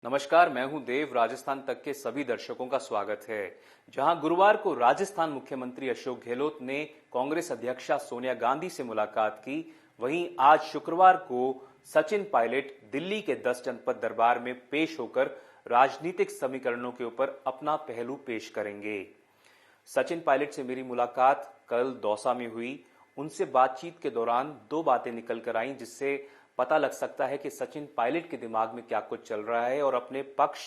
नमस्कार, मैं हूं देव। राजस्थान तक के सभी दर्शकों का स्वागत है। जहां गुरुवार को राजस्थान मुख्यमंत्री अशोक गहलोत ने कांग्रेस अध्यक्षा सोनिया गांधी से मुलाकात की, वहीं आज शुक्रवार को सचिन पायलट दिल्ली के 10 जनपद दरबार में पेश होकर राजनीतिक समीकरणों के ऊपर अपना पहलू पेश करेंगे। सचिन पायलट से मेरी मुलाकात कल दौसा में हुई। उनसे बातचीत के दौरान दो बातें निकल कर आईं, जिससे पता लग सकता है कि सचिन पायलट के दिमाग में क्या कुछ चल रहा है और अपने पक्ष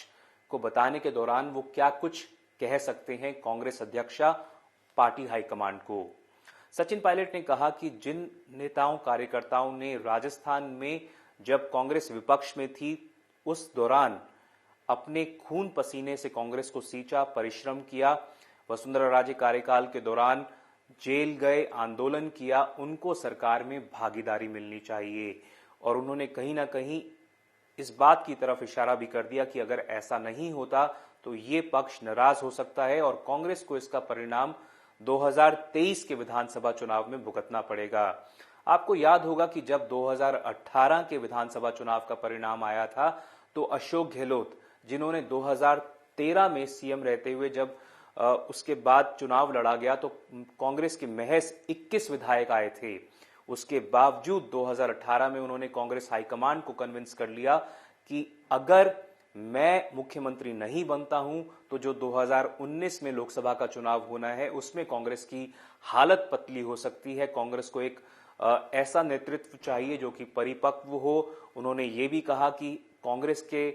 को बताने के दौरान वो क्या कुछ कह सकते हैं कांग्रेस अध्यक्षा पार्टी हाईकमांड को। सचिन पायलट ने कहा कि जिन नेताओं कार्यकर्ताओं ने राजस्थान में जब कांग्रेस विपक्ष में थी उस दौरान अपने खून पसीने से कांग्रेस को सींचा, परिश्रम किया, वसुंधरा राजे कार्यकाल के दौरान जेल गए, आंदोलन किया, उनको सरकार में भागीदारी मिलनी चाहिए। और उन्होंने कहीं ना कहीं इस बात की तरफ इशारा भी कर दिया कि अगर ऐसा नहीं होता तो ये पक्ष नाराज हो सकता है और कांग्रेस को इसका परिणाम 2023 के विधानसभा चुनाव में भुगतना पड़ेगा। आपको याद होगा कि जब 2018 के विधानसभा चुनाव का परिणाम आया था तो अशोक गहलोत, जिन्होंने 2013 में सीएम रहते हुए जब उसके बाद चुनाव लड़ा गया तो कांग्रेस के महज 21 विधायक आए थे। उसके बावजूद 2018 में उन्होंने कांग्रेस हाईकमांड को कन्विंस कर लिया कि अगर मैं मुख्यमंत्री नहीं बनता हूं तो जो 2019 में लोकसभा का चुनाव होना है उसमें कांग्रेस की हालत पतली हो सकती है। कांग्रेस को एक ऐसा नेतृत्व चाहिए जो कि परिपक्व हो। उन्होंने ये भी कहा कि कांग्रेस के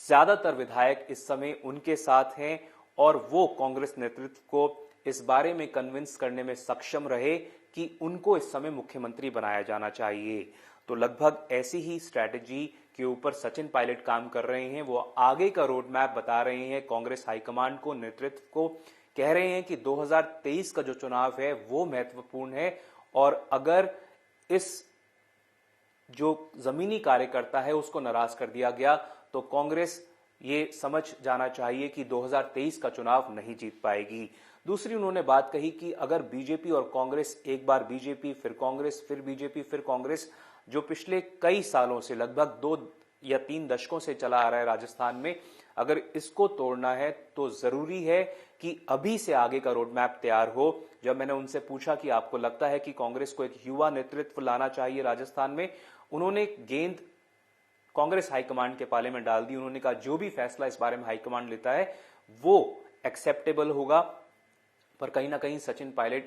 ज्यादातर विधायक इस समय उनके साथ हैं और वो कांग्रेस नेतृत्व को इस बारे में कन्विंस करने में सक्षम रहे कि उनको इस समय मुख्यमंत्री बनाया जाना चाहिए। तो लगभग ऐसी ही स्ट्रैटेजी के ऊपर सचिन पायलट काम कर रहे हैं। वो आगे का रोड मैप बता रहे हैं कांग्रेस हाईकमांड को, नेतृत्व को। कह रहे हैं कि 2023 का जो चुनाव है वो महत्वपूर्ण है और अगर इस जो जमीनी कार्यकर्ता है उसको नाराज कर दिया गया तो कांग्रेस ये समझ जाना चाहिए कि 2023 का चुनाव नहीं जीत पाएगी। दूसरी उन्होंने बात कही कि अगर बीजेपी और कांग्रेस, एक बार बीजेपी फिर कांग्रेस फिर बीजेपी फिर कांग्रेस, जो पिछले कई सालों से लगभग 2 या 3 दशकों से चला आ रहा है राजस्थान में, अगर इसको तोड़ना है तो जरूरी है कि अभी से आगे का रोड मैप तैयार हो। जब मैंने उनसे पूछा कि आपको लगता है कि कांग्रेस को एक युवा नेतृत्व लाना चाहिए राजस्थान में, उन्होंने गेंद कांग्रेस हाईकमांड के पाले में डाल दी। उन्होंने कहा जो भी फैसला इस बारे में हाईकमांड लेता है वो एक्सेप्टेबल होगा। पर कहीं ना कहीं सचिन पायलट,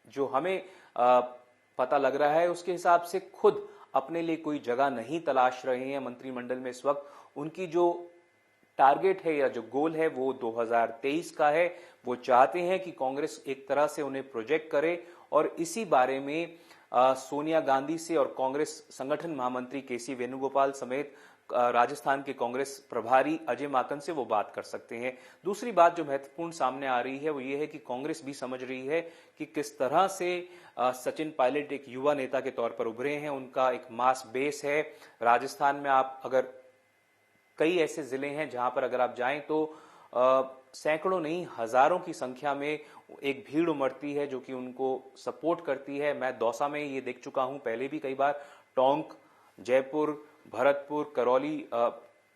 जो हमें पता लग रहा है उसके हिसाब से, खुद अपने लिए कोई जगह नहीं तलाश रहे हैं मंत्रिमंडल में इस वक्त। उनकी जो टारगेट है या जो गोल है वो 2023 का है। वो चाहते हैं कि कांग्रेस एक तरह से उन्हें प्रोजेक्ट करे और इसी बारे में सोनिया गांधी से और कांग्रेस संगठन महामंत्री केसी वेणुगोपाल समेत राजस्थान के कांग्रेस प्रभारी अजय माकन से वो बात कर सकते हैं। दूसरी बात जो महत्वपूर्ण सामने आ रही है वो ये है कि कांग्रेस भी समझ रही है कि किस तरह से सचिन पायलट एक युवा नेता के तौर पर उभरे हैं। उनका एक मास बेस है राजस्थान में। आप अगर कई ऐसे जिले हैं जहां पर अगर आप जाएं तो सैकड़ों नहीं हजारों की संख्या में एक भीड़ उमड़ती है जो कि उनको सपोर्ट करती है। मैं दौसा में ये देख चुका हूं, पहले भी कई बार। टोंक, जयपुर, भरतपुर, करौली,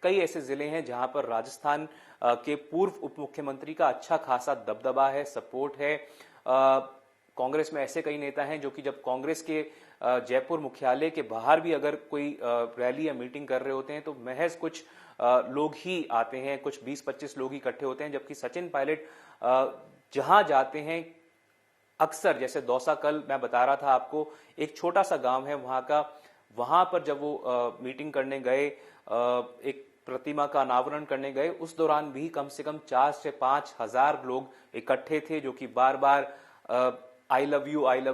कई ऐसे जिले हैं जहां पर राजस्थान के पूर्व उप मुख्यमंत्री का अच्छा खासा दबदबा है, सपोर्ट है। कांग्रेस में ऐसे कई नेता हैं जो कि जब कांग्रेस के जयपुर मुख्यालय के बाहर भी अगर कोई रैली या मीटिंग कर रहे होते हैं तो महज कुछ लोग ही आते हैं, कुछ 20-25 लोग ही इकट्ठे होते हैं। जबकि सचिन पायलट जहां जाते हैं अक्सर, जैसे दौसा कल मैं बता रहा था आपको, एक छोटा सा गांव है वहां का, वहां पर जब वो मीटिंग करने गए, एक प्रतिमा का अनावरण करने गए, उस दौरान भी कम से कम 4 से 5 हजार लोग इकट्ठे थे जो कि बार बार I love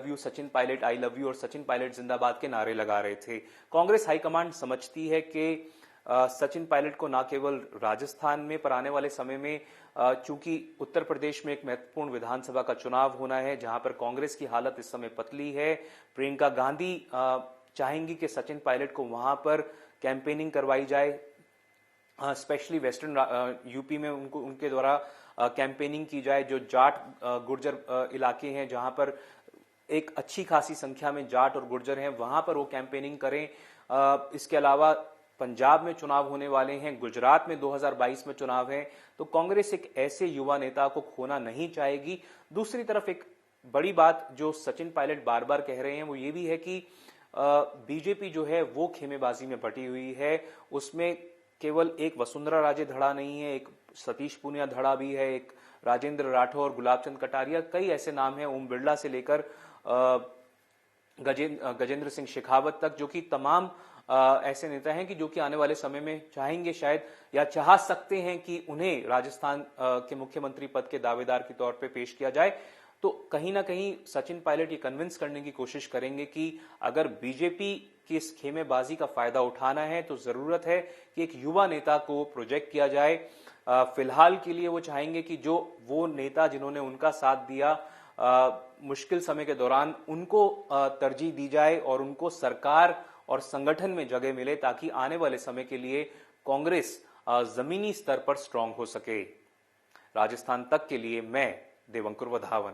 you Sachin Pilot, I love you और सचिन पायलट जिंदाबाद के नारे लगा रहे थे। कांग्रेस हाईकमांड समझती है कि सचिन पायलट को न केवल राजस्थान में पर आने वाले समय में, चूंकि उत्तर प्रदेश में एक महत्वपूर्ण विधानसभा का चुनाव होना है जहां पर कांग्रेस की हालत इस समय पतली है। प्रियंका गांधी चाहेंगी कि सचिन पायलट को वहां पर कैंपेनिंग करवाई जाए, स्पेशली वेस्टर्न यूपी में उनके द्वारा कैंपेनिंग की जाए। जो जाट गुर्जर इलाके हैं जहां पर एक अच्छी खासी संख्या में जाट और गुर्जर हैं, वहां पर वो कैंपेनिंग करें। इसके अलावा पंजाब में चुनाव होने वाले हैं, गुजरात में 2022 में चुनाव है, तो कांग्रेस एक ऐसे युवा नेता को खोना नहीं चाहेगी। दूसरी तरफ एक बड़ी बात जो सचिन पायलट बार बार कह रहे हैं वो ये भी है कि बीजेपी जो है वो खेमेबाजी में बटी हुई है। उसमें केवल एक वसुंधरा राजे धड़ा नहीं है, एक सतीश पूनिया धड़ा भी है, एक राजेंद्र राठौर, गुलाबचंद कटारिया, कई ऐसे नाम हैं, ओम बिरला से लेकर गजेंद्र सिंह शेखावत तक, जो कि तमाम ऐसे नेता हैं कि जो कि आने वाले समय में चाहेंगे शायद या चाह सकते हैं कि उन्हें राजस्थान के मुख्यमंत्री पद के दावेदार के तौर पे पेश किया जाए। तो कहीं ना कहीं सचिन पायलट ये कन्विंस करने की कोशिश करेंगे कि अगर बीजेपी की इस खेमेबाजी का फायदा उठाना है तो जरूरत है कि एक युवा नेता को प्रोजेक्ट किया जाए। फिलहाल के लिए वो चाहेंगे कि जो वो नेता जिन्होंने उनका साथ दिया मुश्किल समय के दौरान, उनको तरजीह दी जाए और उनको सरकार और संगठन में जगह मिले ताकि आने वाले समय के लिए कांग्रेस जमीनी स्तर पर स्ट्रांग हो सके। राजस्थान तक के लिए मैं देवंकुर वधावन।